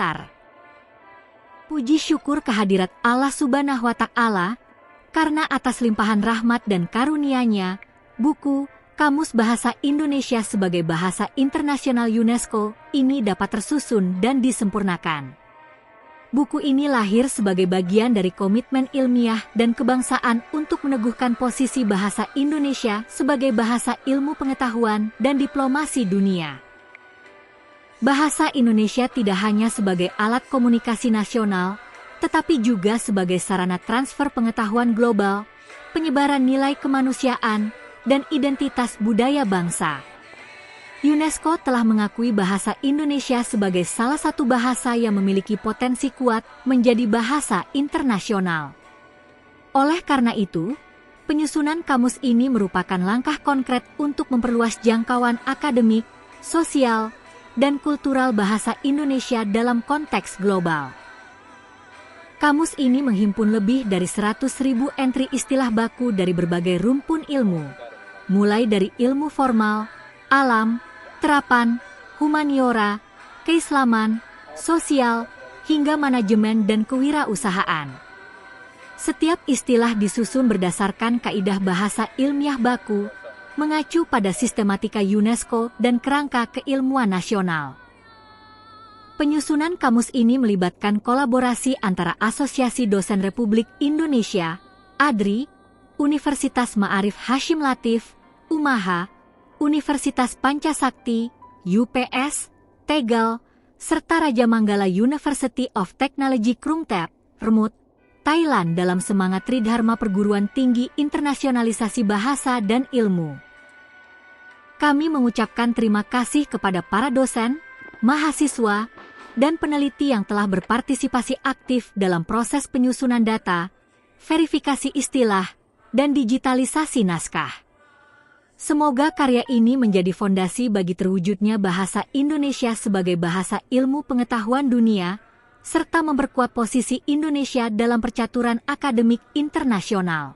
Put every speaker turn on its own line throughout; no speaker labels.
pengantar. Puji syukur kehadirat Allah Subhanahu wa Ta'ala, karena atas limpahan rahmat dan karunia-Nya, buku Kamus Bahasa Indonesia sebagai Bahasa Internasional UNESCO ini dapat tersusun dan disempurnakan. Buku ini lahir sebagai bagian dari komitmen ilmiah dan kebangsaan untuk meneguhkan posisi bahasa Indonesia sebagai bahasa ilmu pengetahuan dan diplomasi dunia. Bahasa Indonesia tidak hanya sebagai alat komunikasi nasional, tetapi juga sebagai sarana transfer pengetahuan global, penyebaran nilai kemanusiaan, dan identitas budaya bangsa. UNESCO telah mengakui bahasa Indonesia sebagai salah satu bahasa yang memiliki potensi kuat menjadi bahasa internasional. Oleh karena itu, penyusunan kamus ini merupakan langkah konkret untuk memperluas jangkauan akademik, sosial, dan kultural bahasa Indonesia dalam konteks global. Kamus ini menghimpun lebih dari 100.000 entri istilah baku dari berbagai rumpun ilmu, mulai dari ilmu formal, alam, terapan, humaniora, keislaman, sosial, hingga manajemen dan kewirausahaan. Setiap istilah disusun berdasarkan kaidah bahasa ilmiah baku, mengacu pada sistematika UNESCO dan kerangka keilmuan nasional. Penyusunan kamus ini melibatkan kolaborasi antara Asosiasi Dosen Republik Indonesia, ADRI, Universitas Ma'arif Hasyim Latif, UMAHA, Universitas Pancasakti, UPS, Tegal, serta Raja Manggala University of Technology Krungthep, Rmut, Thailand dalam semangat Tridharma Perguruan Tinggi Internasionalisasi Bahasa dan Ilmu. Kami mengucapkan terima kasih kepada para dosen, mahasiswa, dan peneliti yang telah berpartisipasi aktif dalam proses penyusunan data, verifikasi istilah, dan digitalisasi naskah. Semoga karya ini menjadi fondasi bagi terwujudnya bahasa Indonesia sebagai bahasa ilmu pengetahuan dunia, serta memperkuat posisi Indonesia dalam percaturan akademik internasional.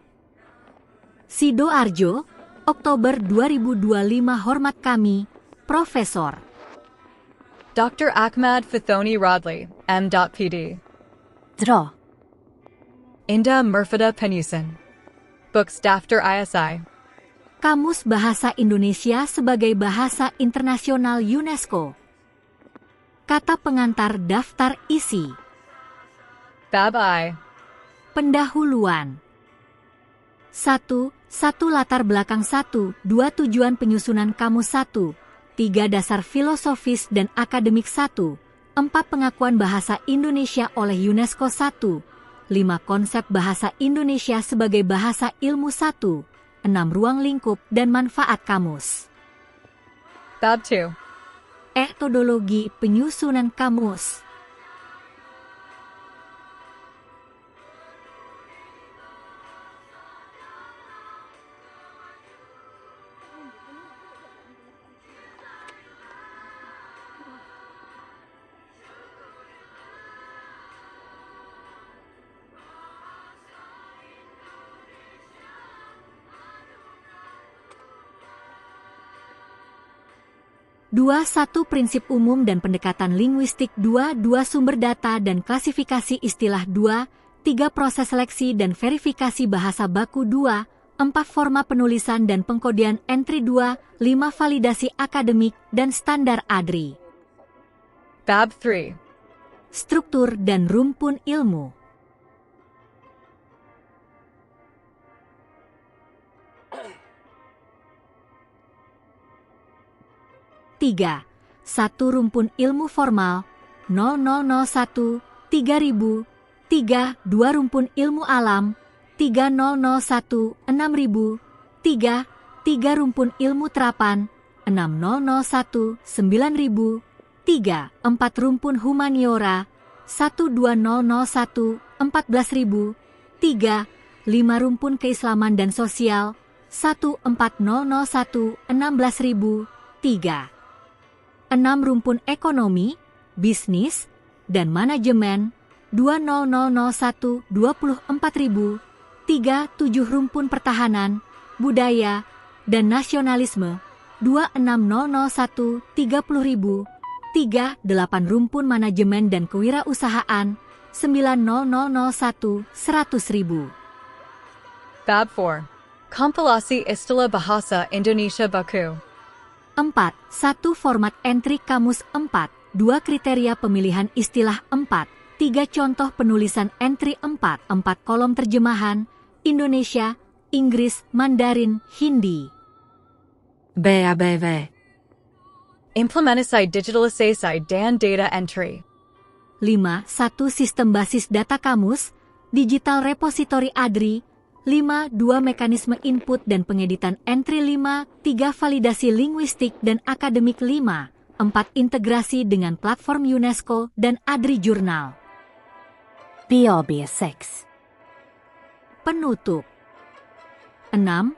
Sido Arjo, Oktober 2025. Hormat kami, Profesor
Dr. Ahmad Fithoni Rodley, M.Pd.
Dro.
Indah Murfada Penusan. Books Daftar ISI.
Kamus Bahasa Indonesia sebagai Bahasa Internasional UNESCO. Kata pengantar daftar isi.
Bab I.
Pendahuluan. 1. Latar belakang 1. 2. Tujuan penyusunan kamus 1. 3. Dasar filosofis dan akademik 1. 4. Pengakuan bahasa Indonesia oleh UNESCO 1. 5. Konsep bahasa Indonesia sebagai bahasa ilmu 1. 6. Ruang lingkup dan manfaat kamus.
Bab 2.
Metodologi penyusunan kamus. Dua prinsip umum dan pendekatan linguistik. 2 sumber data dan klasifikasi istilah. 3 proses seleksi dan verifikasi bahasa baku. 4 forma penulisan dan pengkodean entry. 5 validasi akademik dan standar ADRI.
Bab 3.
Struktur dan rumpun ilmu. 3. 1. Rumpun ilmu formal 0001 3000. 3. 2 rumpun ilmu alam 3001 6000. 3. 3 rumpun ilmu terapan 6001 9000. 3. 4 rumpun humaniora 12001 14000. 3. 5 rumpun keislaman dan sosial 14001 16000. 3. 6 rumpun ekonomi, bisnis, dan manajemen 20001 24000. 3. 7 rumpun pertahanan, budaya, dan nasionalisme 26001 30000. 38 Rumpun Manajemen dan Kewirausahaan 90001 100.000.
Bab 4. Kompilasi Istilah Bahasa Indonesia Baku.
4. 1 Format entry kamus 4. 2 Kriteria pemilihan istilah 4. 3 Contoh penulisan entry 4. 4 Kolom terjemahan Indonesia, Inggris, Mandarin, Hindi.
BABV.
Implementasai digitalisasi dan data entry.
5. 1 Sistem basis data kamus, Digital Repository ADRI. 5. 2 Mekanisme input dan pengeditan entry 5. 3 Validasi linguistik dan akademik 5. 4 Integrasi dengan platform UNESCO dan ADRI Jurnal.
BAB6.
Penutup. 6. 1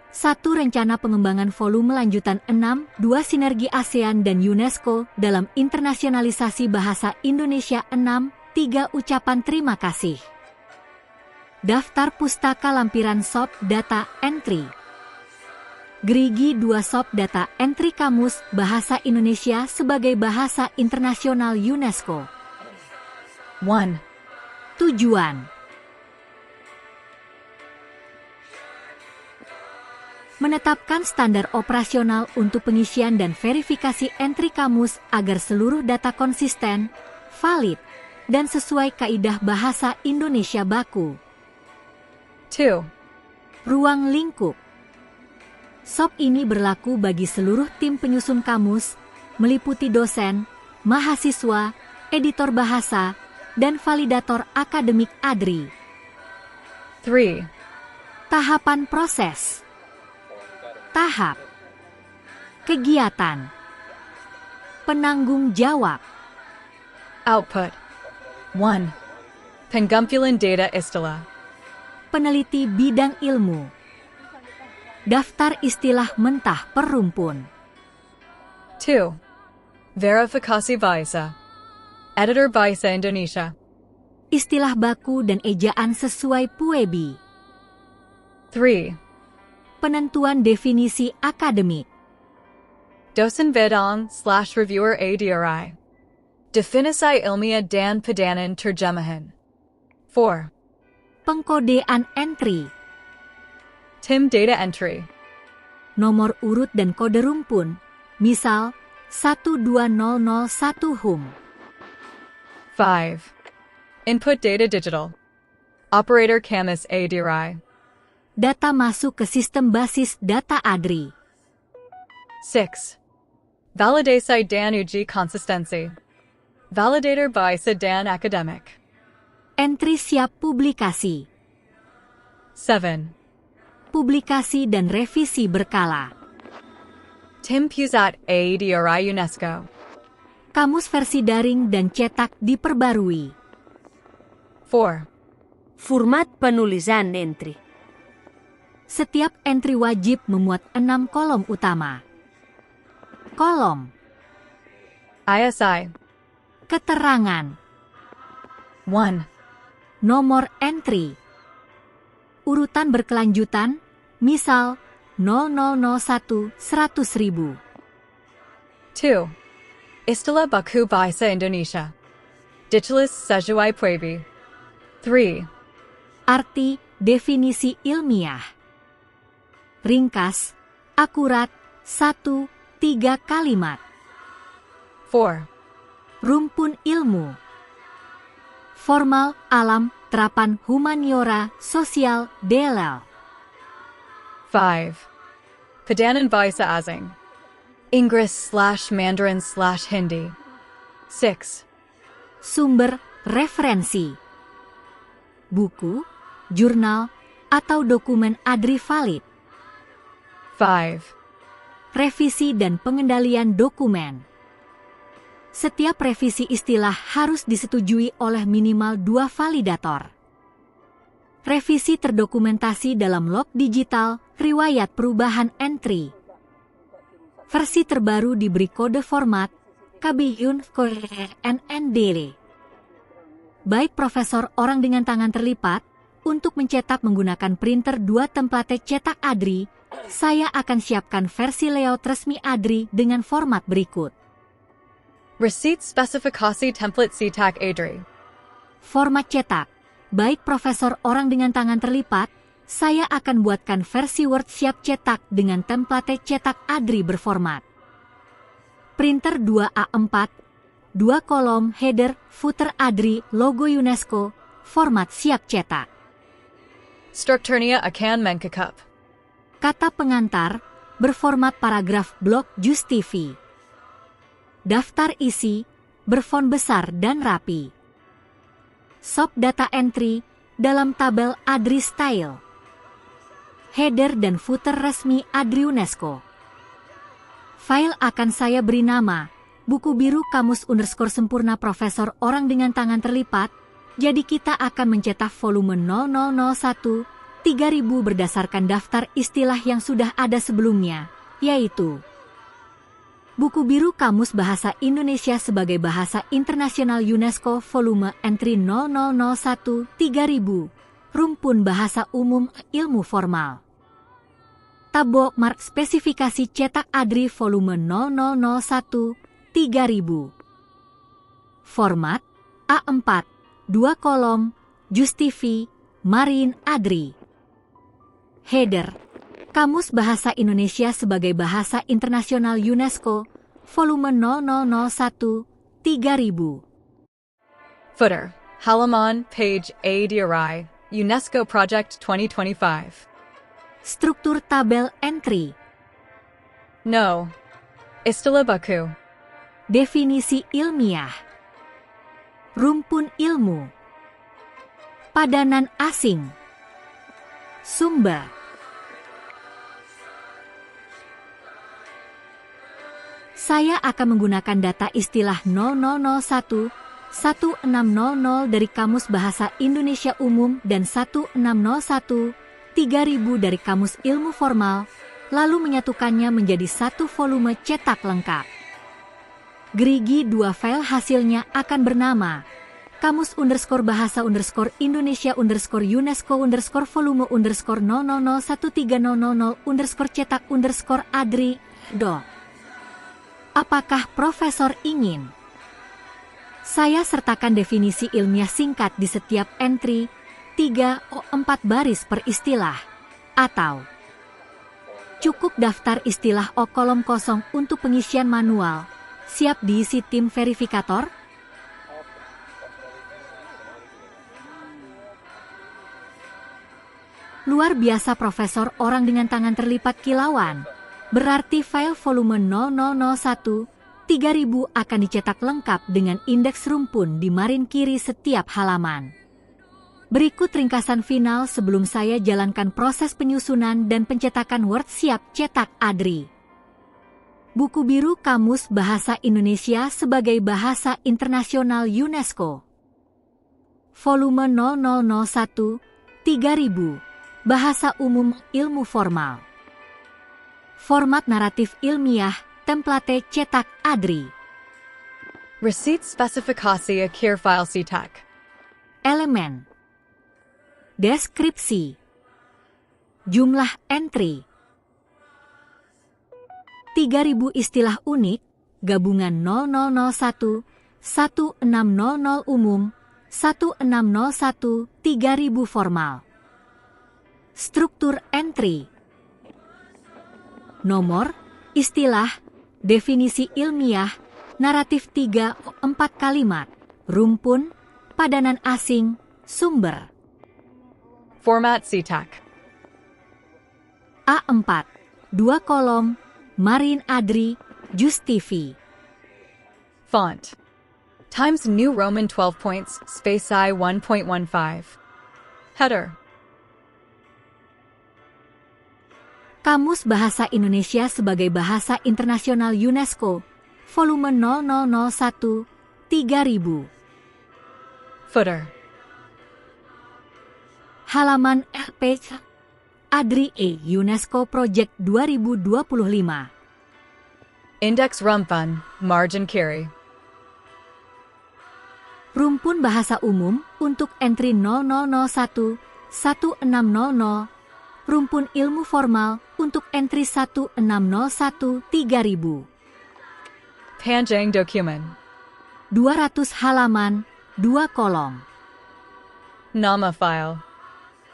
Rencana pengembangan volume lanjutan 6. 2 Sinergi ASEAN dan UNESCO dalam internasionalisasi bahasa Indonesia 6. 3 Ucapan terima kasih. Daftar Pustaka Lampiran Sob Data Entry. Gerigi 2 Sob Data Entry Kamus Bahasa Indonesia sebagai Bahasa Internasional UNESCO.
1.
Tujuan: menetapkan standar operasional untuk pengisian dan verifikasi entry kamus agar seluruh data konsisten, valid, dan sesuai kaidah bahasa Indonesia baku.
2.
Ruang lingkup. SOP ini berlaku bagi seluruh tim penyusun kamus, meliputi dosen, mahasiswa, editor bahasa, dan validator akademik ADRI.
3.
Tahapan proses. Tahap. Kegiatan. Penanggung jawab.
Output. 1. Pengumpulan data istilah.
Peneliti bidang ilmu. Daftar istilah mentah per rumpun.
2. Verifikasi bahasa. Editor Bahasa Indonesia.
Istilah baku dan ejaan sesuai PUEBI.
3.
Penentuan definisi akademik.
Dosen Vedang/Reviewer ADRI. Definisi ilmiah dan padanan terjemahan. 4.
Pengkodean entry.
Tim data entry.
Nomor urut dan kode rumpun. Misal, 12001 HUM.
5. Input data digital. Operator Camus ADRI.
Data masuk ke sistem basis data ADRI.
6. Validasi dan uji konsistensi. Validator bahasa dan akademik.
Entry siap publikasi.
7.
Publikasi dan revisi berkala.
Tim Pusat ADRI UNESCO.
Kamus versi daring dan cetak diperbarui.
4.
Format penulisan entry.
Setiap entry wajib memuat 6 kolom utama. Kolom.
ISI.
Keterangan.
1.
Nomor entry. Urutan berkelanjutan, misal 0001 100.000.
2. Istilah baku bahasa Indonesia. Digitalis sesuai PUEBI. 3.
Arti, definisi ilmiah. Ringkas, akurat, 1-3 kalimat.
4.
Rumpun ilmu. Formal, alam, terapan humaniora, sosial, DLL.
5. Padanan bahasa asing. Inggris/Mandarin/Hindi. 6.
Sumber, referensi. Buku, jurnal, atau dokumen ADRI valid.
5.
Revisi dan pengendalian dokumen. Setiap revisi istilah harus disetujui oleh minimal 2 validator. Revisi terdokumentasi dalam log digital, riwayat perubahan entry. Versi terbaru diberi kode format KBYUN NNDL. Baik Profesor orang dengan tangan terlipat, untuk mencetak menggunakan printer 2 template cetak ADRI, saya akan siapkan versi layout resmi ADRI dengan format berikut.
Receipt Specifikasi Template CTAC ADRI.
Format cetak. Baik Profesor orang dengan tangan terlipat, saya akan buatkan versi Word siap cetak dengan template cetak ADRI berformat. Printer 2A4, 2 kolom, header, footer ADRI, logo UNESCO, format siap cetak.
Strukturnya akan mengikup.
Kata pengantar, berformat paragraf blok JUS TV. Daftar isi, berfont besar dan rapi. Sub data entry, dalam tabel ADRI style. Header dan footer resmi ADRI UNESCO. File akan saya beri nama, Buku Biru Kamus _Sempurna Profesor Orang dengan Tangan Terlipat, jadi kita akan mencetak volume 0001, 3000 berdasarkan daftar istilah yang sudah ada sebelumnya, yaitu Buku Biru Kamus Bahasa Indonesia sebagai Bahasa Internasional UNESCO Volume Entry 0001, 3000, Rumpun Bahasa Umum Ilmu Formal. Tab Bookmark Spesifikasi Cetak ADRI Volume 0001, 3000. Format A4, 2 kolom, JUS TV, Marine ADRI. Header Kamus Bahasa Indonesia sebagai Bahasa Internasional UNESCO, Volume 0001, 3000.
Footer. Halaman, page ADRI, UNESCO Project 2025.
Struktur tabel entry.
No. Istilah baku.
Definisi ilmiah. Rumpun ilmu. Padanan asing. Sumber. Saya akan menggunakan data istilah 0001, 1600 dari Kamus Bahasa Indonesia Umum dan 1601, 3000 dari Kamus Ilmu Formal, lalu menyatukannya menjadi satu volume cetak lengkap. Gerigi 2 file hasilnya akan bernama Kamus_Bahasa_Indonesia UNESCO volume _001300_cetak_ADRI. Apakah Profesor ingin saya sertakan definisi ilmiah singkat di setiap entry 3-4 baris per istilah, atau cukup daftar istilah O kolom kosong untuk pengisian manual, siap diisi tim verifikator? Luar biasa Profesor orang dengan tangan terlipat kilauan. Berarti file volume 0001, 3000 akan dicetak lengkap dengan indeks rumpun di marin kiri setiap halaman. Berikut ringkasan final sebelum saya jalankan proses penyusunan dan pencetakan Word siap cetak ADRI. Buku Biru Kamus Bahasa Indonesia sebagai Bahasa Internasional UNESCO. Volume 0001, 3000, Bahasa Umum Ilmu Formal. Format naratif ilmiah, template cetak ADRI.
Receipt Spesifikasi Akhir File CTAC.
Elemen. Deskripsi. Jumlah entry. 3000 istilah unik, gabungan 0001, 1600 umum, 1601, 3000 formal. Struktur entry. Nomor, istilah, definisi ilmiah, naratif 3-4 kalimat, rumpun, padanan asing, sumber.
Format CTAC.
A4, 2 kolom, Marine ADRI, JUS TV.
Font. Times New Roman 12 points, space I 1.15. Header.
Kamus Bahasa Indonesia sebagai Bahasa Internasional UNESCO, volume 0001, 3000.
Footer.
Halaman page ADRI UNESCO Project 2025.
Index Rumpun, margin kiri.
Rumpun bahasa umum untuk entry 0001, 1600, rumpun ilmu formal untuk entry 1601, 3000.
Panjang dokumen.
200 halaman, 2 kolom.
Nama file.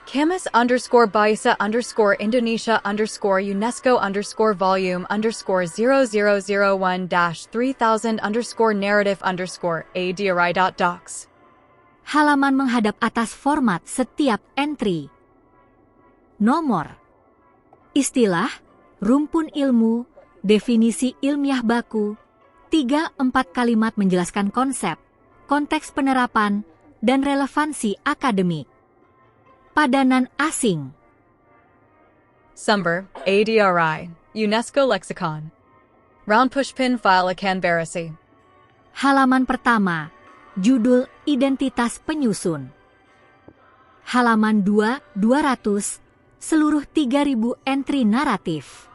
camus_Indonesia_Unesco_Volume_3000_narrative_a_dri.docs.
Halaman menghadap atas format setiap entry. Nomor. Istilah, rumpun ilmu, definisi ilmiah baku, 3-4 kalimat menjelaskan konsep, konteks penerapan, dan relevansi akademik. Padanan asing.
Sumber, ADRI, UNESCO Lexicon. Round pushpin file akan berisi.
Halaman pertama, judul identitas penyusun. Halaman 200, seluruh 3000 entry naratif.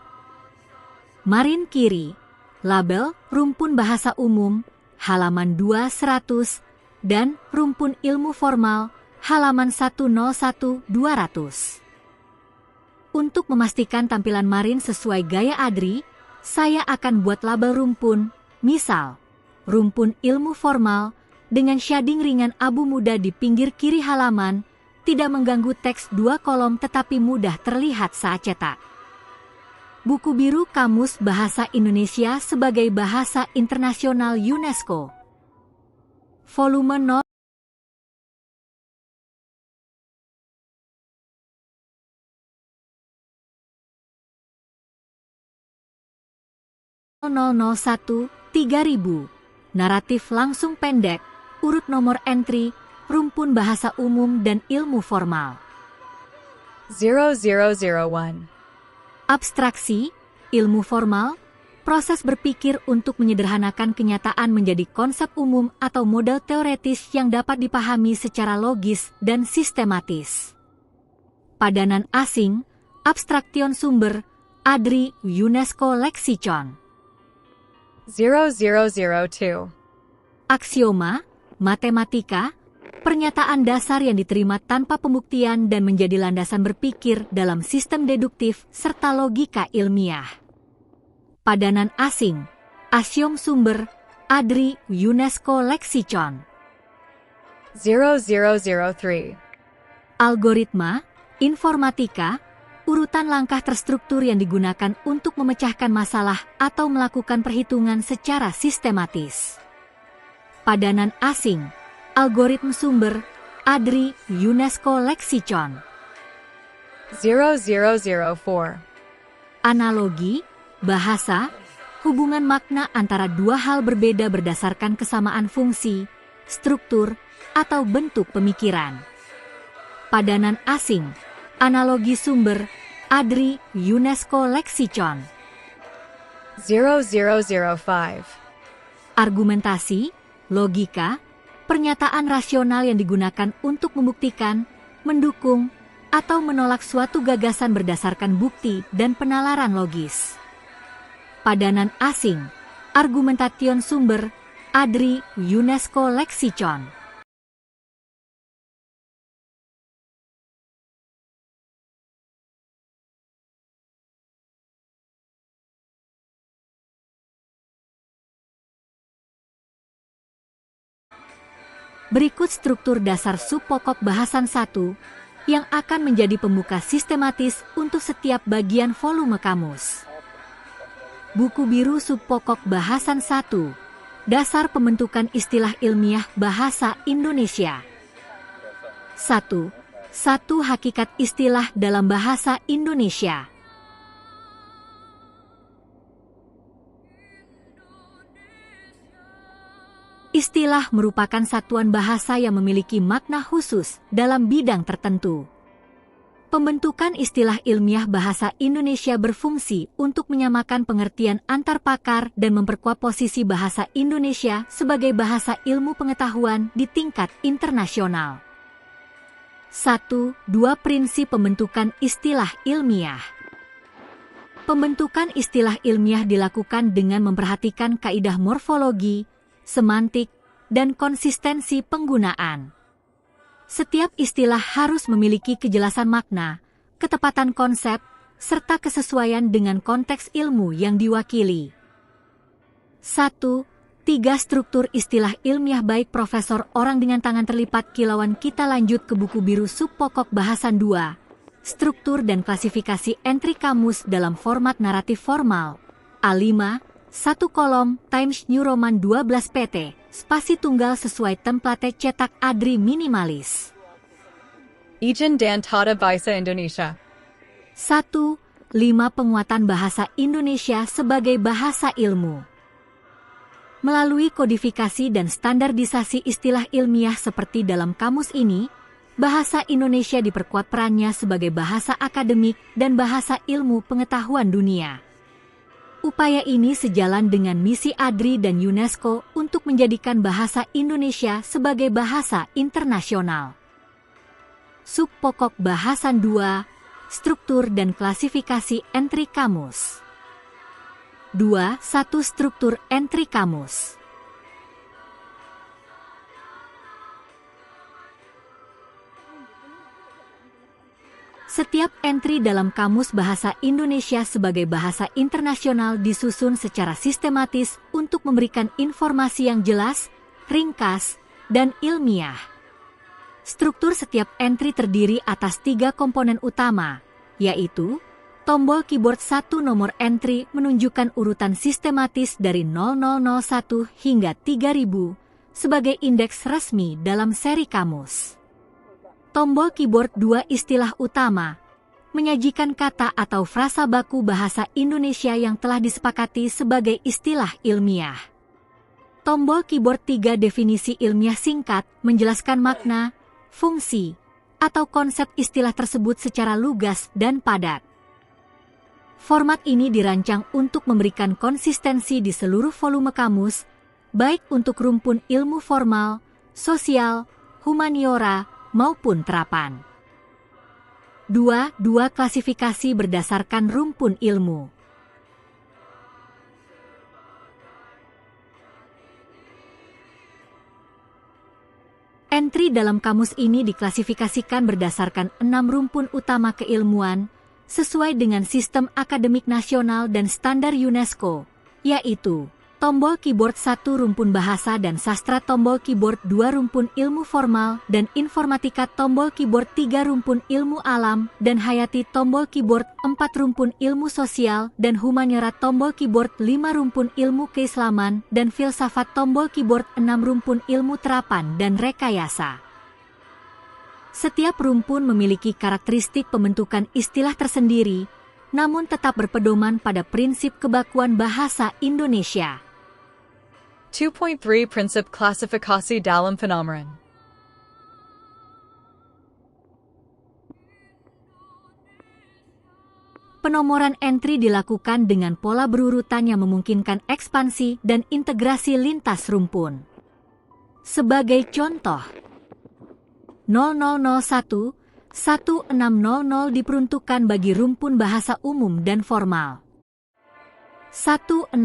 Marin kiri, label rumpun bahasa umum, halaman 200, dan rumpun ilmu formal, halaman 101-200. Untuk memastikan tampilan Marin sesuai gaya Adri, saya akan buat label rumpun, misal, rumpun ilmu formal, dengan shading ringan abu muda di pinggir kiri halaman, tidak mengganggu teks 2 kolom tetapi mudah terlihat saat cetak. Buku biru Kamus Bahasa Indonesia sebagai Bahasa Internasional UNESCO. Volume 0. 001-3000, naratif langsung pendek, urut nomor entry, rumpun bahasa umum dan ilmu formal.
0001.
Abstraksi, ilmu formal, proses berpikir untuk menyederhanakan kenyataan menjadi konsep umum atau model teoretis yang dapat dipahami secara logis dan sistematis. Padanan asing, abstraktion sumber, Adri UNESCO Lexicon.
0002.
Aksioma, matematika, pernyataan dasar yang diterima tanpa pembuktian dan menjadi landasan berpikir dalam sistem deduktif serta logika ilmiah. Padanan asing, asiom sumber, Adri UNESCO Lexicon.
0003.
Algoritma, informatika, urutan langkah terstruktur yang digunakan untuk memecahkan masalah atau melakukan perhitungan secara sistematis. Padanan asing, algoritma sumber, Adri UNESCO Lexicon.
0004.
Analogi, bahasa, hubungan makna antara dua hal berbeda berdasarkan kesamaan fungsi, struktur, atau bentuk pemikiran. Padanan asing, analogi sumber, Adri UNESCO Lexicon.
0005.
Argumentasi, logika, pernyataan rasional yang digunakan untuk membuktikan, mendukung, atau menolak suatu gagasan berdasarkan bukti dan penalaran logis. Padanan asing, argumentation sumber, Adri UNESCO Lexicon. Berikut struktur dasar subpokok bahasan 1 yang akan menjadi pembuka sistematis untuk setiap bagian volume kamus. Buku biru subpokok bahasan 1, dasar pembentukan istilah ilmiah bahasa Indonesia. 1. Hakikat istilah dalam bahasa Indonesia. Istilah merupakan satuan bahasa yang memiliki makna khusus dalam bidang tertentu. Pembentukan istilah ilmiah bahasa Indonesia berfungsi untuk menyamakan pengertian antar pakar dan memperkuat posisi bahasa Indonesia sebagai bahasa ilmu pengetahuan di tingkat internasional. 1. Prinsip pembentukan istilah ilmiah. Pembentukan istilah ilmiah dilakukan dengan memperhatikan kaidah morfologi, semantik, dan konsistensi penggunaan. Setiap istilah harus memiliki kejelasan makna, ketepatan konsep, serta kesesuaian dengan konteks ilmu yang diwakili. 1. 3 struktur istilah ilmiah baik Profesor Orang dengan tangan terlipat kilauan. Kita lanjut ke buku biru sub pokok bahasan 2. Struktur dan klasifikasi entry kamus dalam format naratif formal. A5, 1 kolom, Times New Roman 12 PT, spasi tunggal sesuai template cetak Adri minimalis.
Ijen dan Tata Bahasa Indonesia.
1. 5 penguatan bahasa Indonesia sebagai bahasa ilmu. Melalui kodifikasi dan standarisasi istilah ilmiah seperti dalam kamus ini, bahasa Indonesia diperkuat perannya sebagai bahasa akademik dan bahasa ilmu pengetahuan dunia. Upaya ini sejalan dengan misi ADRI dan UNESCO untuk menjadikan bahasa Indonesia sebagai bahasa internasional. Sub pokok bahasan 2, struktur dan klasifikasi entry kamus. 2.1 Struktur entry kamus. Setiap entry dalam Kamus Bahasa Indonesia sebagai bahasa internasional disusun secara sistematis untuk memberikan informasi yang jelas, ringkas, dan ilmiah. Struktur setiap entry terdiri atas 3 komponen utama, yaitu tombol keyboard 1 nomor entry menunjukkan urutan sistematis dari 0001 hingga 3000 sebagai indeks resmi dalam seri kamus. Tombol keyboard 2 istilah utama menyajikan kata atau frasa baku bahasa Indonesia yang telah disepakati sebagai istilah ilmiah. Tombol keyboard 3 definisi ilmiah singkat menjelaskan makna, fungsi, atau konsep istilah tersebut secara lugas dan padat. Format ini dirancang untuk memberikan konsistensi di seluruh volume kamus, baik untuk rumpun ilmu formal, sosial, humaniora, maupun terapan. 2. Klasifikasi berdasarkan rumpun ilmu. Entry dalam kamus ini diklasifikasikan berdasarkan 6 rumpun utama keilmuan, sesuai dengan sistem akademik nasional dan standar UNESCO, yaitu tombol keyboard 1 rumpun bahasa dan sastra, tombol keyboard 2 rumpun ilmu formal dan informatika, tombol keyboard 3 rumpun ilmu alam dan hayati, tombol keyboard 4 rumpun ilmu sosial dan humaniora, tombol keyboard 5 rumpun ilmu keislaman dan filsafat, tombol keyboard 6 rumpun ilmu terapan dan rekayasa. Setiap rumpun memiliki karakteristik pembentukan istilah tersendiri, namun tetap berpedoman pada prinsip kebakuan bahasa Indonesia.
2.3 Prinsip klasifikasi dalam penomoran.
Penomoran entry dilakukan dengan pola berurutan yang memungkinkan ekspansi dan integrasi lintas rumpun. Sebagai contoh, 0001, 1600 diperuntukkan bagi rumpun bahasa umum dan formal. 1601,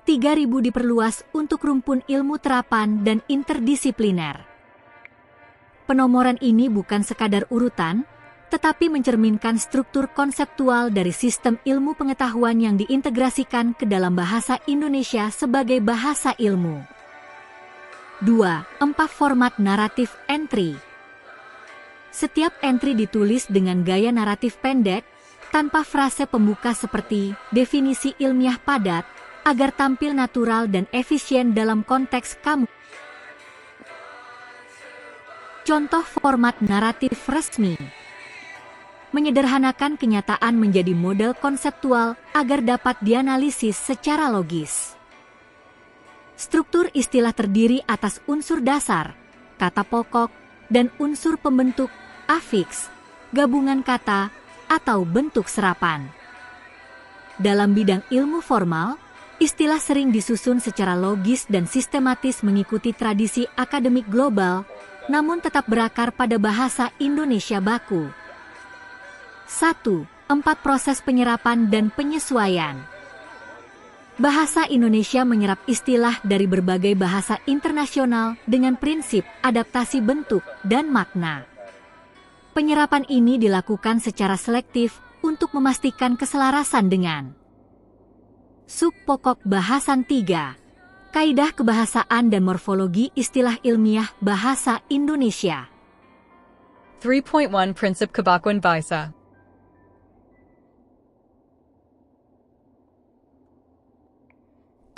3000 diperluas untuk rumpun ilmu terapan dan interdisipliner. Penomoran ini bukan sekadar urutan, tetapi mencerminkan struktur konseptual dari sistem ilmu pengetahuan yang diintegrasikan ke dalam bahasa Indonesia sebagai bahasa ilmu. 2. Format naratif entry. Setiap entry ditulis dengan gaya naratif pendek, tanpa frase pembuka seperti definisi ilmiah padat, agar tampil natural dan efisien dalam konteks kamus. Contoh format naratif resmi. Menyederhanakan kenyataan menjadi model konseptual agar dapat dianalisis secara logis. Struktur istilah terdiri atas unsur dasar, kata pokok, dan unsur pembentuk, afiks, gabungan kata, atau bentuk serapan. Dalam bidang ilmu formal, istilah sering disusun secara logis dan sistematis mengikuti tradisi akademik global, namun tetap berakar pada bahasa Indonesia baku. 1. Proses penyerapan dan penyesuaian. Bahasa Indonesia menyerap istilah dari berbagai bahasa internasional dengan prinsip adaptasi bentuk dan makna. Penyerapan ini dilakukan secara selektif untuk memastikan keselarasan dengan sub pokok bahasan 3, Kaidah kebahasaan dan morfologi istilah ilmiah bahasa Indonesia.
3.1 Prinsip Kebakuan Bahasa.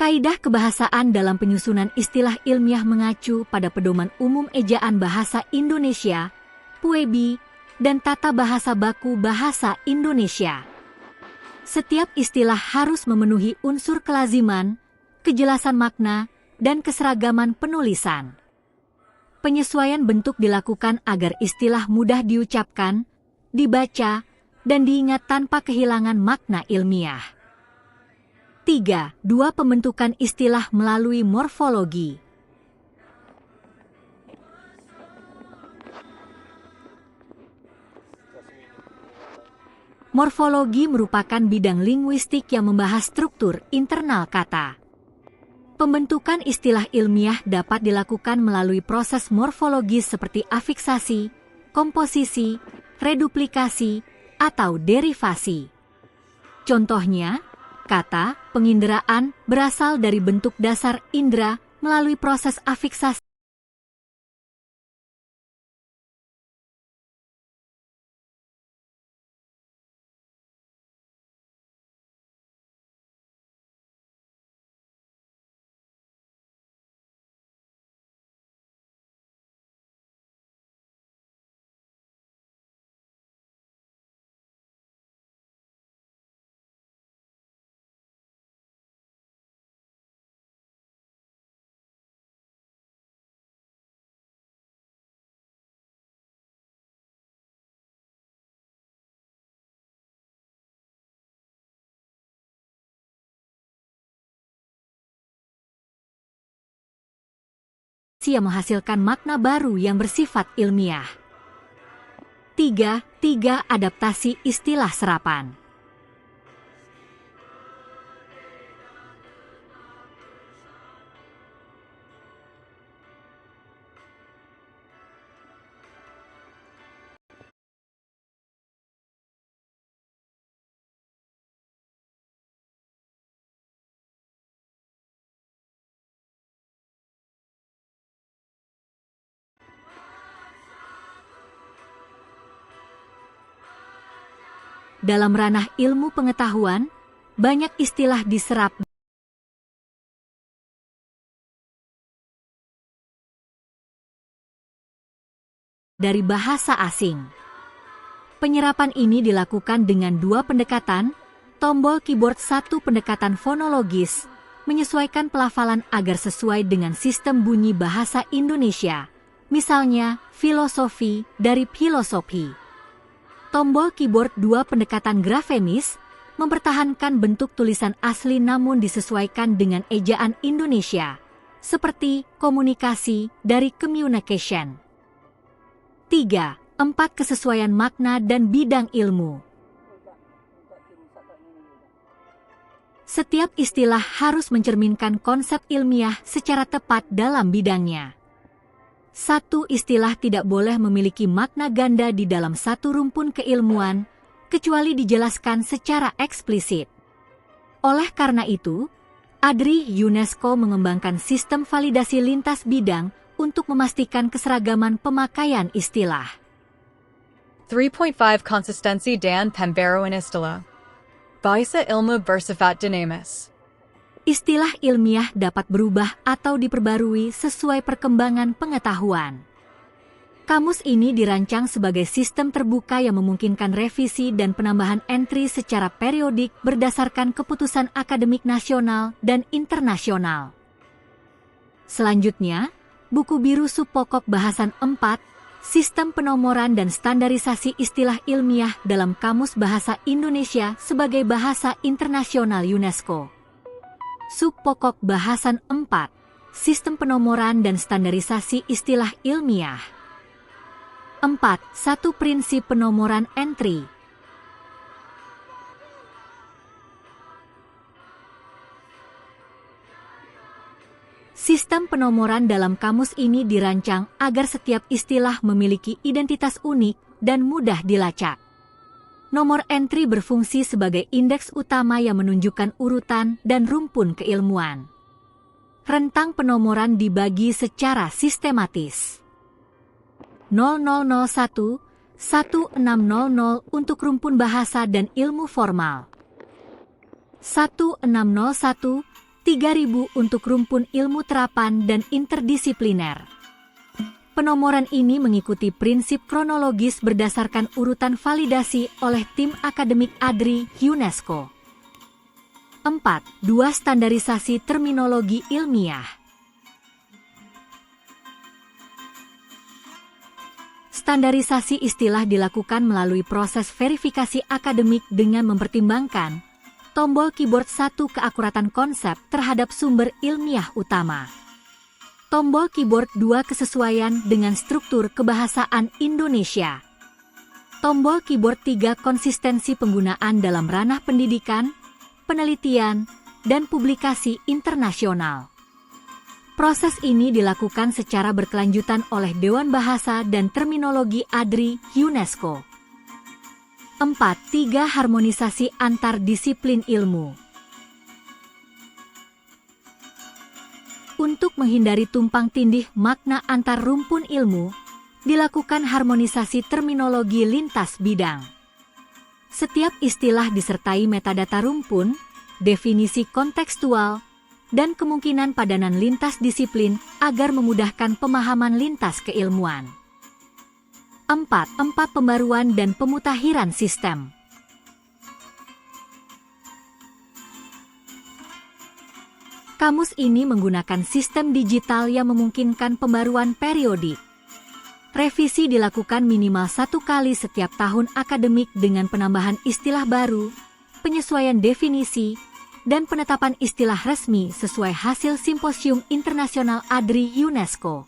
Kaidah kebahasaan dalam penyusunan istilah ilmiah mengacu pada pedoman umum ejaan bahasa Indonesia, PUEBI, dan tata bahasa baku bahasa Indonesia. Setiap istilah harus memenuhi unsur kelaziman, kejelasan makna, dan keseragaman penulisan. Penyesuaian bentuk dilakukan agar istilah mudah diucapkan, dibaca, dan diingat tanpa kehilangan makna ilmiah. 3. Dua pembentukan istilah melalui morfologi. Morfologi merupakan bidang linguistik yang membahas struktur internal kata. Pembentukan istilah ilmiah dapat dilakukan melalui proses morfologis seperti afiksasi, komposisi, reduplikasi, atau derivasi. Contohnya, kata penginderaan berasal dari bentuk dasar indera melalui proses afiksasi. Yang menghasilkan makna baru yang bersifat ilmiah. 3. Adaptasi istilah serapan. Dalam ranah ilmu pengetahuan, banyak istilah diserap dari bahasa asing. Penyerapan ini dilakukan dengan dua pendekatan, tombol keyboard satu pendekatan fonologis, menyesuaikan pelafalan agar sesuai dengan sistem bunyi bahasa Indonesia, misalnya filosofi dari filosofi. Tombol keyboard 2 pendekatan grafemis mempertahankan bentuk tulisan asli namun disesuaikan dengan ejaan Indonesia, seperti komunikasi dari communication. 3. Kesesuaian makna dan bidang ilmu. Setiap istilah harus mencerminkan konsep ilmiah secara tepat dalam bidangnya. Satu istilah tidak boleh memiliki makna ganda di dalam satu rumpun keilmuan, kecuali dijelaskan secara eksplisit. Oleh karena itu, ADRI UNESCO mengembangkan sistem validasi lintas bidang untuk memastikan keseragaman pemakaian istilah.
3.5 Konsistensi dan pembaruan istilah. Bahasa ilmu bersifat dinamis.
Istilah ilmiah dapat berubah atau diperbarui sesuai perkembangan pengetahuan. Kamus ini dirancang sebagai sistem terbuka yang memungkinkan revisi dan penambahan entry secara periodik berdasarkan keputusan akademik nasional dan internasional. Selanjutnya, buku biru subpokok bahasan 4, Sistem Penomoran dan Standarisasi Istilah Ilmiah dalam Kamus Bahasa Indonesia sebagai Bahasa Internasional UNESCO. Subpokok bahasan 4, Sistem Penomoran dan Standarisasi Istilah Ilmiah. 4. Prinsip penomoran entry. Sistem penomoran dalam kamus ini dirancang agar setiap istilah memiliki identitas unik dan mudah dilacak. Nomor entry berfungsi sebagai indeks utama yang menunjukkan urutan dan rumpun keilmuan. Rentang penomoran dibagi secara sistematis. 0001 1600 untuk rumpun bahasa dan ilmu formal. 1601 3000 untuk rumpun ilmu terapan dan interdisipliner. Penomoran ini mengikuti prinsip kronologis berdasarkan urutan validasi oleh tim akademik ADRI UNESCO. 4. Standarisasi terminologi ilmiah. Standarisasi istilah dilakukan melalui proses verifikasi akademik dengan mempertimbangkan tombol keyboard 1 keakuratan konsep terhadap sumber ilmiah utama. Tombol keyboard 2 kesesuaian dengan struktur kebahasaan Indonesia. Tombol keyboard 3 konsistensi penggunaan dalam ranah pendidikan, penelitian, dan publikasi internasional. Proses ini dilakukan secara berkelanjutan oleh Dewan Bahasa dan Terminologi ADRI UNESCO. 4. Harmonisasi antar disiplin ilmu. Untuk menghindari tumpang tindih makna antar rumpun ilmu, dilakukan harmonisasi terminologi lintas bidang. Setiap istilah disertai metadata rumpun, definisi kontekstual, dan kemungkinan padanan lintas disiplin agar memudahkan pemahaman lintas keilmuan. 4. Pembaruan dan pemutakhiran sistem. Kamus ini menggunakan sistem digital yang memungkinkan pembaruan periodik. Revisi dilakukan minimal 1 kali setiap tahun akademik dengan penambahan istilah baru, penyesuaian definisi, dan penetapan istilah resmi sesuai hasil Simposium Internasional ADRI UNESCO.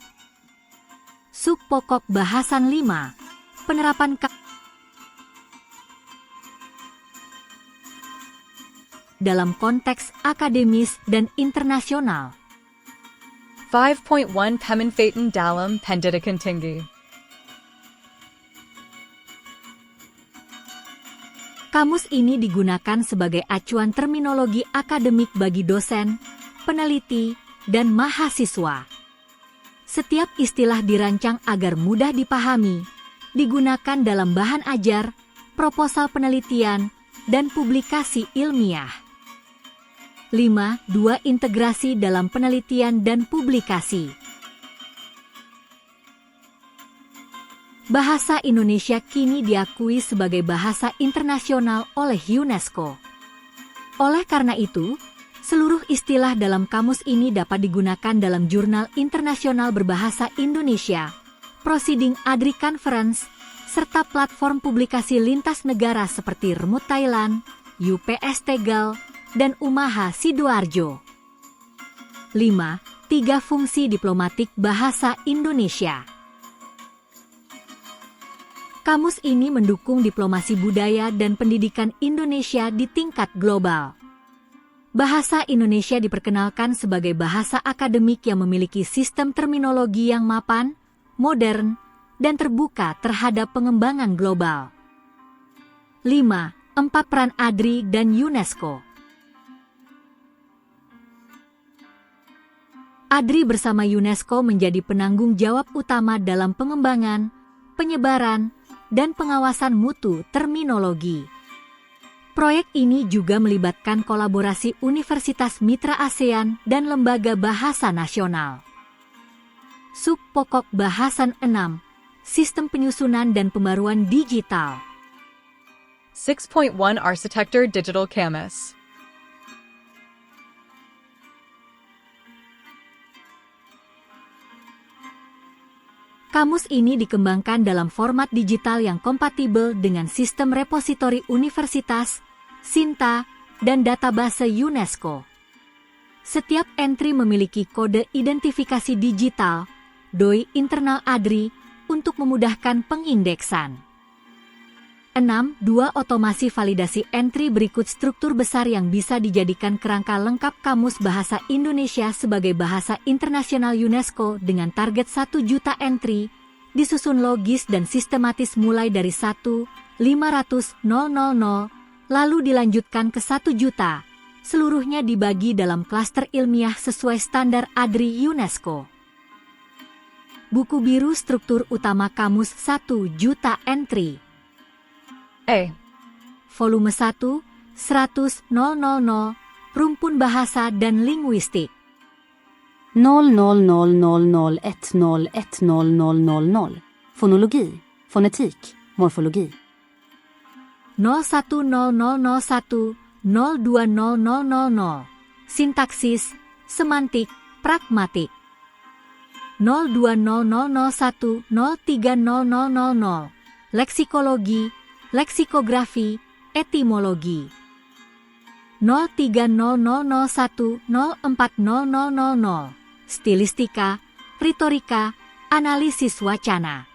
Subpokok bahasan 5. Penerapan dalam konteks akademis dan internasional.
5.1 Pemanfaatan dalam pendidikan tinggi.
Kamus ini digunakan sebagai acuan terminologi akademik bagi dosen, peneliti, dan mahasiswa. Setiap istilah dirancang agar mudah dipahami, digunakan dalam bahan ajar, proposal penelitian, dan publikasi ilmiah. 5. Integrasi dalam penelitian dan publikasi. Bahasa Indonesia kini diakui sebagai bahasa internasional oleh UNESCO. Oleh karena itu, seluruh istilah dalam kamus ini dapat digunakan dalam jurnal internasional berbahasa Indonesia, Proceeding ADRI Conference, serta platform publikasi lintas negara seperti Remut Thailand, UPS Tegal, dan Umaha Sidoarjo. 5. Fungsi diplomatik bahasa Indonesia. Kamus ini mendukung diplomasi budaya dan pendidikan Indonesia di tingkat global. Bahasa Indonesia diperkenalkan sebagai bahasa akademik yang memiliki sistem terminologi yang mapan, modern, dan terbuka terhadap pengembangan global. 5. Peran ADRI dan UNESCO. ADRI bersama UNESCO menjadi penanggung jawab utama dalam pengembangan, penyebaran, dan pengawasan mutu terminologi. Proyek ini juga melibatkan kolaborasi Universitas Mitra ASEAN dan Lembaga Bahasa Nasional. Subpokok bahasan 6. Sistem penyusunan dan pembaruan digital.
6.1 Arsitektur Digital Kamus.
Kamus ini dikembangkan dalam format digital yang kompatibel dengan sistem repositori universitas, SINTA, dan database UNESCO. Setiap entry memiliki kode identifikasi digital, DOI internal ADRI, untuk memudahkan pengindeksan. 6. Otomasi validasi entry berikut struktur besar yang bisa dijadikan kerangka lengkap Kamus Bahasa Indonesia sebagai bahasa internasional UNESCO dengan target 1 juta entry, disusun logis dan sistematis mulai dari 1.500.000, lalu dilanjutkan ke 1 juta, Seluruhnya dibagi dalam klaster ilmiah sesuai standar ADRI UNESCO. Buku biru struktur utama kamus 1 juta entry.
A.
Volume 1, 100.000, rumpun bahasa dan linguistik.
0000101000. Fonologi, fonetik, morfologi.
010001 02000, sintaksis, semantik, pragmatik. 020001 03000, leksikologi, leksikografi, etimologi. 03001 04000, stilistika, retorika, analisis wacana.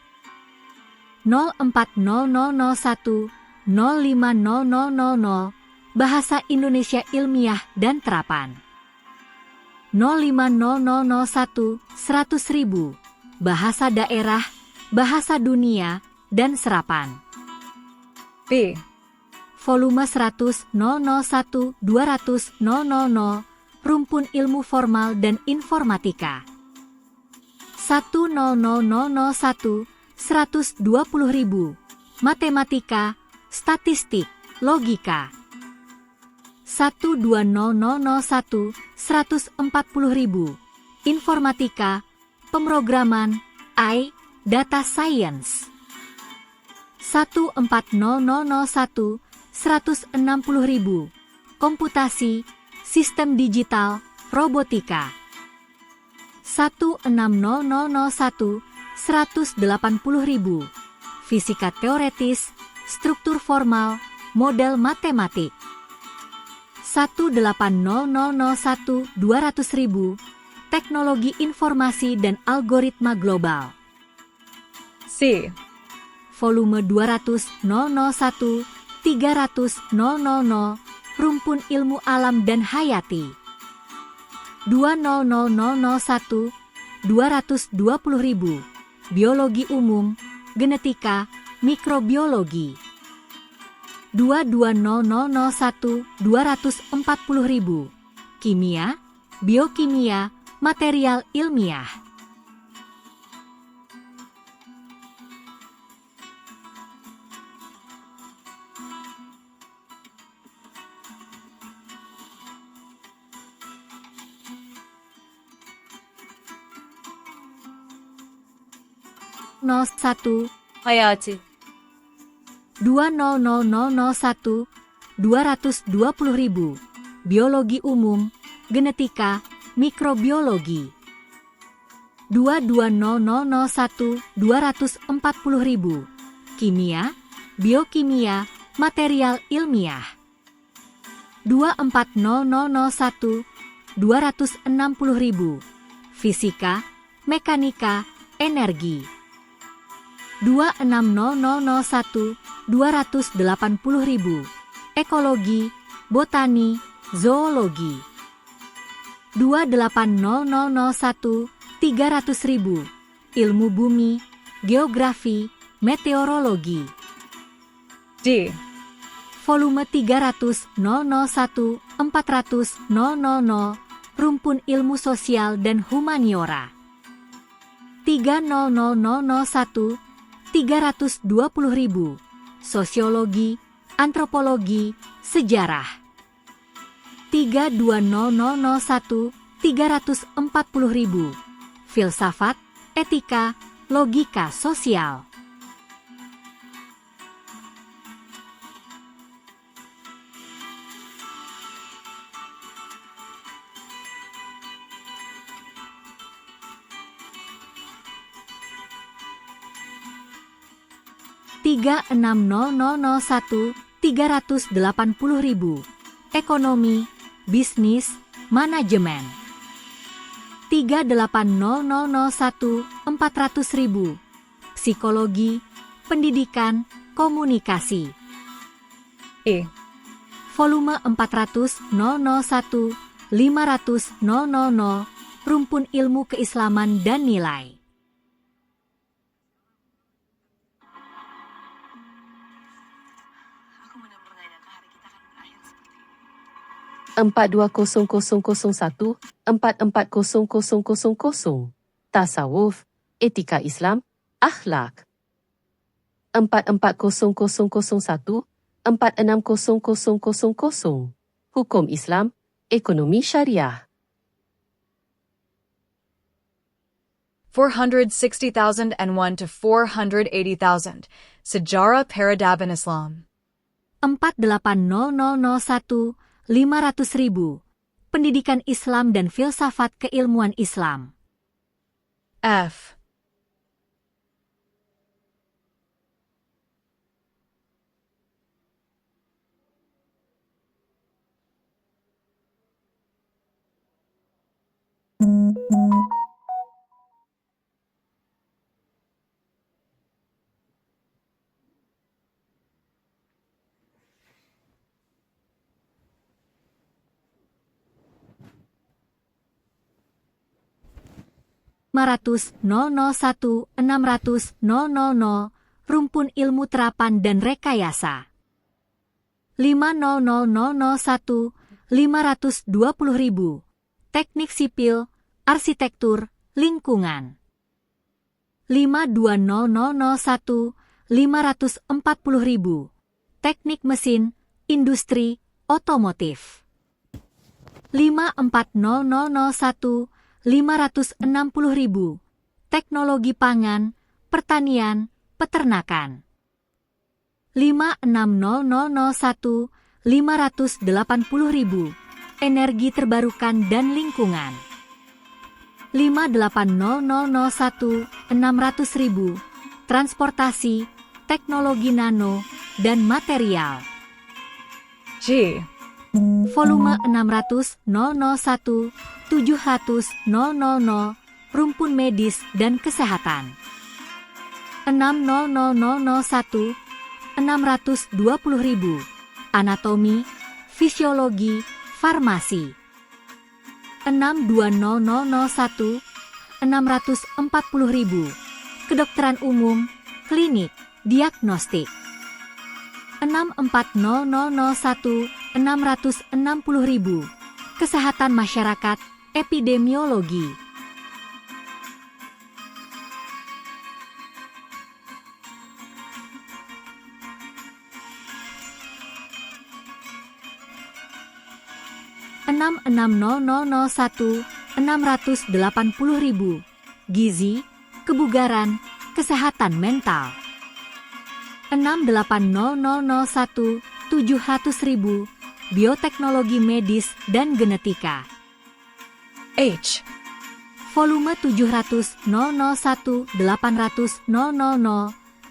04001 05000, bahasa Indonesia ilmiah dan terapan. 05001 100.000, bahasa daerah, bahasa dunia, dan serapan.
B.
Volume 100 001 200 000, rumpun ilmu formal dan informatika. 10001 120.000, matematika, statistik, logika. 12001 140.000, informatika, pemrograman, AI, data science. 14001 160.000, komputasi, sistem digital, robotika. 16001 180.000, fisika teoretis, struktur formal, model matematik. 18001 200.000, teknologi informasi dan algoritma global.
C.
Volume 200 001 300 000, rumpun ilmu alam dan hayati. 20001 220.000, biologi umum, genetika, mikrobiologi. 22001 240.000, kimia, biokimia, material ilmiah. Satu
Hayati.
20001 220.000, biologi umum, genetika, mikrobiologi. 22001 240.000, kimia, biokimia, material ilmiah. 24001 260.000, fisika, mekanika, energi. 26001 280.000, ekologi, botani, zoologi. 28001 300.000, ilmu bumi, geografi, meteorologi.
D.
Volume 300 001 400 000, rumpun ilmu sosial dan humaniora. 30001 320.000, sosiologi, antropologi, sejarah. 32001 340.000, filsafat, etika, logika sosial. Tiga 36001 380.000, ekonomi, bisnis, manajemen. 38001 400.000, psikologi, pendidikan, komunikasi.
E.
Volume 400 001 500 000, rumpun ilmu keislaman dan nilai.
Aku benar-benar gak nyangka hari kita akan berakhir seperti ini. 42001 44000. Tasawuf, etika Islam, akhlak. 44001 46000. Hukum Islam, ekonomi syariah.
460,001 to 480,000. Sejarah Peradaban Islam.
48001 500.000. Pendidikan Islam dan filsafat keilmuan Islam.
F.
Ratus 001 600 000. Rumpun ilmu terapan dan rekayasa. 50001 520.000. Teknik sipil, arsitektur, lingkungan. 52001 540.000. Teknik mesin, industri, otomotif. 54001 560.000. Teknologi pangan, pertanian, peternakan. 56001 580.000. Energi terbarukan dan lingkungan. 58001 600.000. Transportasi, teknologi nano, dan material.
G.
Volume 600.001 700.000. Rumpun medis dan kesehatan. 60001 620.000. Anatomi, fisiologi, farmasi. 62001 640.000. Kedokteran umum, klinik, diagnostik. 64001 660.000. Kesehatan masyarakat, epidemiologi. Enam 680.000. Gizi, kebugaran, kesehatan mental. 68001 700.000. Bioteknologi medis dan genetika.
H.
Volume 700.001 800.000.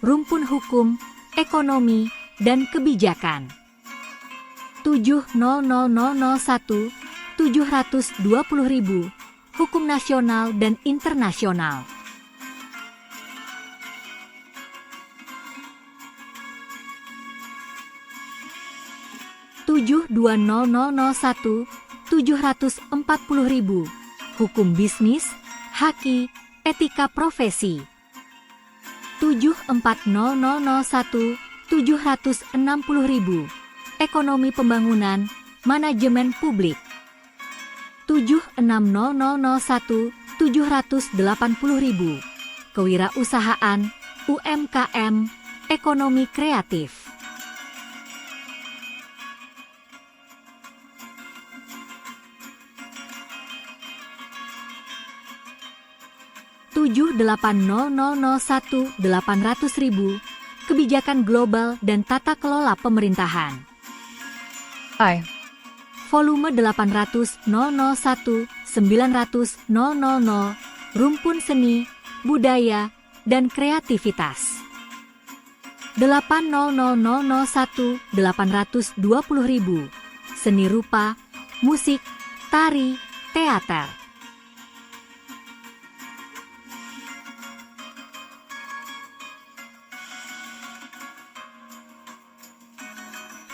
Rumpun hukum, ekonomi, dan kebijakan. 70001 720.000. Hukum nasional dan internasional. 72001 740.000. Hukum bisnis, haki, etika profesi. 74001 760.000. Ekonomi pembangunan, manajemen publik. 76001 780.000. Kewirausahaan, UMKM, ekonomi kreatif. 78001 800.000. Kebijakan global dan tata kelola pemerintahan.
I.
Volume 800.001 900.000. Rumpun seni, budaya, dan kreativitas. 80001 820.000. Seni rupa, musik, tari, teater.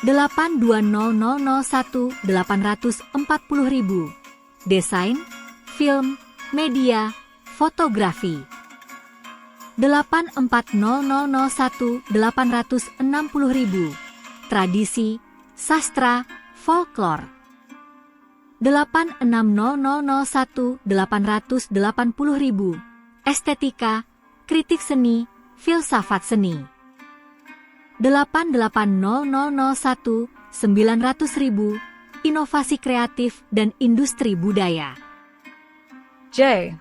82001 840.000. Desain, film, media, fotografi. 84001 860.000. Tradisi, sastra, folklore. 860001 Estetika, kritik seni, filsafat seni. 88001 900.000 Inovasi kreatif dan industri budaya.
J.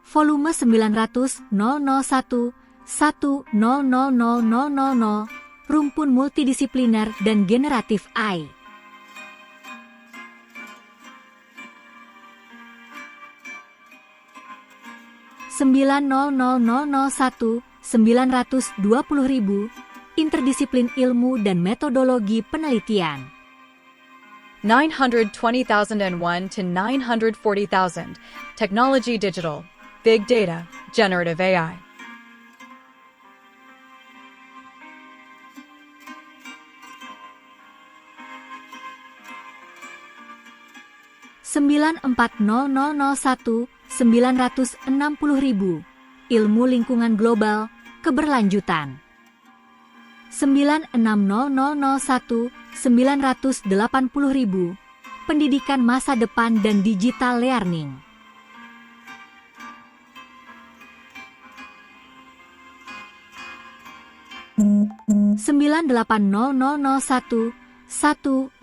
Volume 900 001 1000000 Rumpun multidisipliner dan generatif I. Sembilan 920.000 Interdisiplin ilmu dan metodologi penelitian.
920,001 to 940,000 Technology Digital, Big Data, Generative AI.
Sembilan 960.000 Ilmu lingkungan global, keberlanjutan. 96001 980.000 Pendidikan masa depan dan digital learning. Sembilan 80001 1000000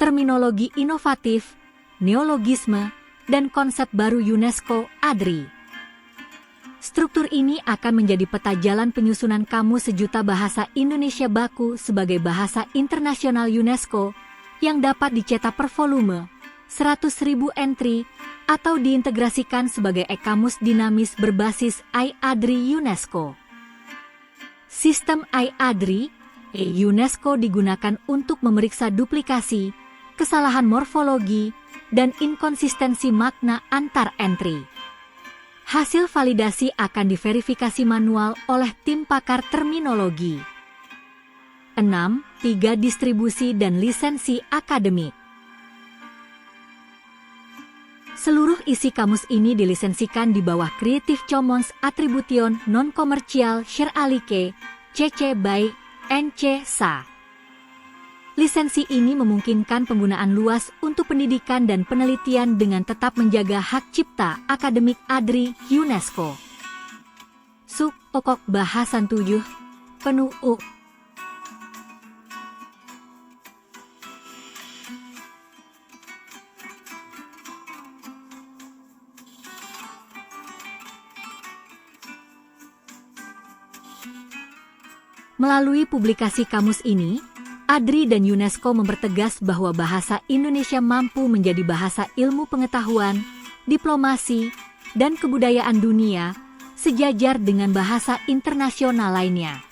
Terminologi inovatif, neologisme, dan konsep baru UNESCO ADRI. Struktur ini akan menjadi peta jalan penyusunan Kamus Sejuta Bahasa Indonesia Baku sebagai bahasa internasional UNESCO yang dapat dicetak per volume, 100.000 entry, atau diintegrasikan sebagai e-kamus dinamis berbasis iADRI UNESCO. Sistem iADRI UNESCO digunakan untuk memeriksa duplikasi, kesalahan morfologi, dan inkonsistensi makna antar entry. Hasil validasi akan diverifikasi manual oleh tim pakar terminologi. 6. 3 distribusi dan lisensi akademik. Seluruh isi kamus ini dilisensikan di bawah Creative Commons Attribution Non-Commercial Share Alike CC by NC SA. Lisensi ini memungkinkan penggunaan luas untuk pendidikan dan penelitian dengan tetap menjaga hak cipta akademik ADRI UNESCO. Sub Pokok Bahasan 7 Penuh U. Melalui publikasi kamus ini, ADRI dan UNESCO mempertegas bahwa bahasa Indonesia mampu menjadi bahasa ilmu pengetahuan, diplomasi, dan kebudayaan dunia, sejajar dengan bahasa internasional lainnya.